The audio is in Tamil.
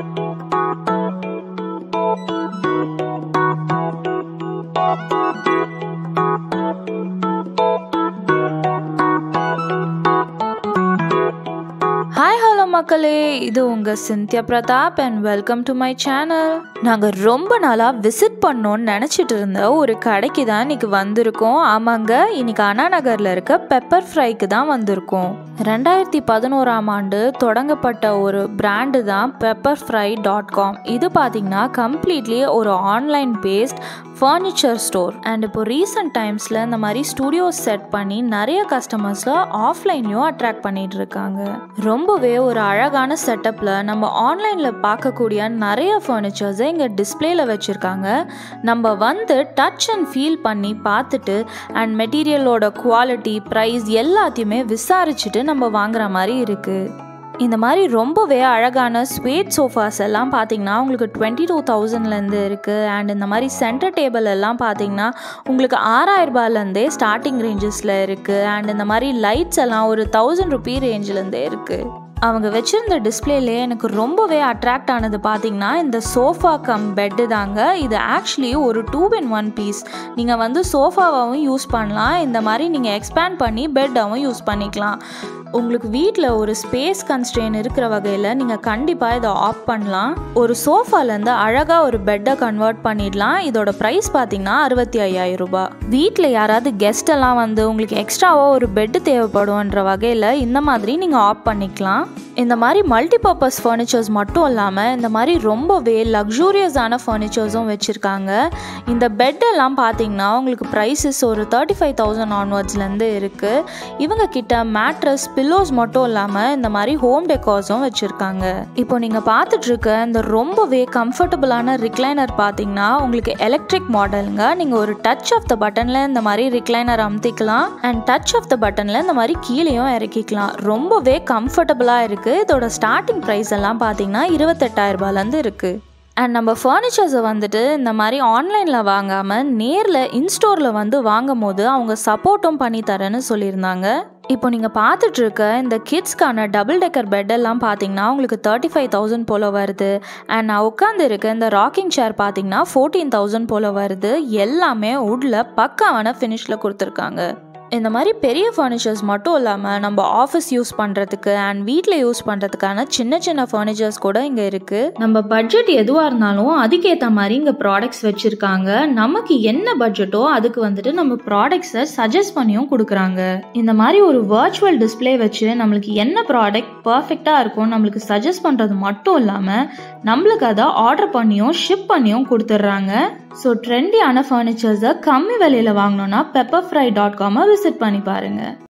Hi, hello மக்களே, இது உங்க Scindia Pratap and welcome to my channel. நாங்க ரொம்ப நாளா விசிட் பண்ணோம்னு நினைச்சிட்டு இருந்த ஒரு கடைக்கு தான் இன்னைக்கு வந்திருக்கோம். ஆமாங்க, இன்னைக்கு அண்ணா நகர்ல இருக்க பெப்பர் ஃப்ரைக்கு தான் வந்திருக்கோம். 2011ஆம் ஆண்டு தொடங்கப்பட்ட ஒரு பிராண்டு தான் pepperfry.com. இது பார்த்தீங்கன்னா கம்ப்ளீட்லி ஒரு online paste furniture store. And இப்போ ரீசெண்ட் டைம்ஸில் இந்த மாதிரி ஸ்டுடியோஸ் செட் பண்ணி நிறைய கஸ்டமர்ஸை ஆஃப்லைன்லையும் அட்ராக்ட் பண்ணிட்டு இருக்காங்க. ரொம்பவே ஒரு அழகான செட்டப்பில் நம்ம ஆன்லைனில் பார்க்கக்கூடிய நிறைய ஃபர்னிச்சர்ஸை இங்கே டிஸ்பிளேல வச்சுருக்காங்க. நம்ம வந்து டச் அண்ட் ஃபீல் பண்ணி பார்த்துட்டு அண்ட் மெட்டீரியலோட குவாலிட்டி, ப்ரைஸ் எல்லாத்தையுமே விசாரிச்சுட்டு நம்ம வாங்குற மாதிரி இருக்குது. இந்த மாதிரி ரொம்பவே அழகான ஸ்வேட் சோஃபாஸ் எல்லாம் பார்த்தீங்கன்னா உங்களுக்கு 22,000லேருந்து இருக்குது. அண்ட் இந்த மாதிரி சென்டர் டேபிள் எல்லாம் பார்த்தீங்கன்னா உங்களுக்கு 6,000 ரூபாயிலேருந்தே ஸ்டார்டிங் ரேஞ்சஸில் இருக்குது. அண்ட் இந்த மாதிரி லைட்ஸ் எல்லாம் ஒரு 1000 ரூபீ ரேஞ்சிலேருந்தே இருக்குது. அவங்க வச்சுருந்த டிஸ்பிளேலே எனக்கு ரொம்பவே அட்ராக்ட் ஆனது பார்த்தீங்கன்னா இந்த சோஃபா கம் பெட்டு தாங்க. இது ஆக்சுவலி ஒரு 2-in-1 பீஸ். நீங்கள் வந்து சோஃபாவாகவும் யூஸ் பண்ணலாம், இந்த மாதிரி நீங்கள் எக்ஸ்பேண்ட் பண்ணி பெட்டாகவும் யூஸ் பண்ணிக்கலாம். உங்களுக்கு வீட்டில் ஒரு ஸ்பேஸ் கன்ஸ்ட்ரெயின் இருக்கிற வகையில் நீங்கள் கண்டிப்பாக இதை ஆஃப் பண்ணலாம். ஒரு சோஃபாலேருந்து அழகாக ஒரு பெட்டை கன்வெர்ட் பண்ணிடலாம். இதோட ப்ரைஸ் பார்த்தீங்கன்னா 65,000 ரூபாய். வீட்டில் யாராவது கெஸ்ட் எல்லாம் வந்து உங்களுக்கு எக்ஸ்ட்ராவாக ஒரு பெட்டு தேவைப்படும்ன்ற வகையில் இந்த மாதிரி நீங்கள் ஆஃப் பண்ணிக்கலாம். இந்த மாதிரி மல்டிபர்பஸ் ஃபர்னிச்சர்ஸ் மட்டும் இல்லாமல் இந்த மாதிரி ரொம்பவே லக்ஸூரியஸான ஃபர்னிச்சர்ஸும் வச்சுருக்காங்க. இந்த பெட்டெல்லாம் பார்த்தீங்கன்னா உங்களுக்கு ப்ரைஸஸ் ஒரு 35,000 ஆன்வர்ட்ஸ்லேருந்து இருக்குது. இவங்க கிட்ட மேட்ரஸ், பில்லோஸ் மட்டும் இல்லாமல் இந்த மாதிரி ஹோம் டெக்கார்ஸும் வச்சுருக்காங்க. இப்போ நீங்கள் பார்த்துட்ருக்க இந்த ரொம்பவே கம்ஃபர்டபுளான ரிக்ளைனர் பார்த்தீங்கன்னா உங்களுக்கு எலக்ட்ரிக் மாடலுங்க. நீங்கள் ஒரு டச் ஆஃப் த பட்டனில் இந்த மாதிரி ரிக்ளைனர் அமுத்திக்கலாம் அண்ட் டச் ஆஃப் த பட்டனில் இந்த மாதிரி கீழேயும் இறக்கிக்கலாம். ரொம்பவே கம்ஃபர்டபுளாக இருக்குது. இதோட ஸ்டார்டிங் ப்ரைஸ் எல்லாம் பார்த்தீங்கன்னா 28,000 ரூபாயிலேருந்து இருக்குது. அண்ட் நம்ம ஃபர்னிச்சர்ஸை வந்துட்டு இந்த மாதிரி ஆன்லைனில் வாங்காமல் நேரில் இன்ஸ்டோரில் வந்து வாங்கும் போது அவங்க சப்போர்ட்டும் பண்ணி தரேன்னு சொல்லியிருந்தாங்க. இப்போ நீங்கள் பார்த்துட்ருக்க இந்த கிட்ஸ்க்கான டபுள் டெக்கர் பெட்டெல்லாம் பார்த்தீங்கன்னா உங்களுக்கு 35,000 போல் வருது. அண்ட் நான் உட்காந்து இருக்க இந்த ராக்கிங் சேர் பார்த்தீங்கன்னா 14,000 போல் வருது. எல்லாமே உட்ல பக்காவான ஃபினிஷில் கொடுத்துருக்காங்க. இந்த மாதிரி பெரிய ஃபர்னிச்சர்ஸ் மட்டும் இல்லாமல் நம்ம ஆஃபீஸ் யூஸ் பண்ணுறதுக்கு அண்ட் வீட்டில் யூஸ் பண்ணுறதுக்கான சின்ன சின்ன ஃபர்னிச்சர்ஸ் கூட இங்கே இருக்குது. நம்ம பட்ஜெட் எதுவாக இருந்தாலும் அதுக்கேற்ற மாதிரி இங்கே ப்ராடக்ட்ஸ் வச்சுருக்காங்க. நமக்கு என்ன பட்ஜெட்டோ அதுக்கு வந்துட்டு நம்ம ப்ராடக்ட்ஸை சஜஸ்ட் பண்ணியும் கொடுக்குறாங்க. இந்த மாதிரி ஒரு வர்ச்சுவல் டிஸ்பிளே வச்சு நம்மளுக்கு என்ன ப்ராடக்ட் பர்ஃபெக்டாக இருக்கும் நம்மளுக்கு சஜஸ்ட் பண்ணுறது மட்டும் இல்லாமல் நம்மளுக்கு அதை ஆர்டர் பண்ணியும் ஷிப் பண்ணியும் கொடுத்துட்றாங்க. ஸோ ட்ரெண்டியான ஃபர்னிச்சர்ஸை கம்மி விலையில் வாங்கணும்னா pepperfry.com விசிட் பண்ணி பாருங்க.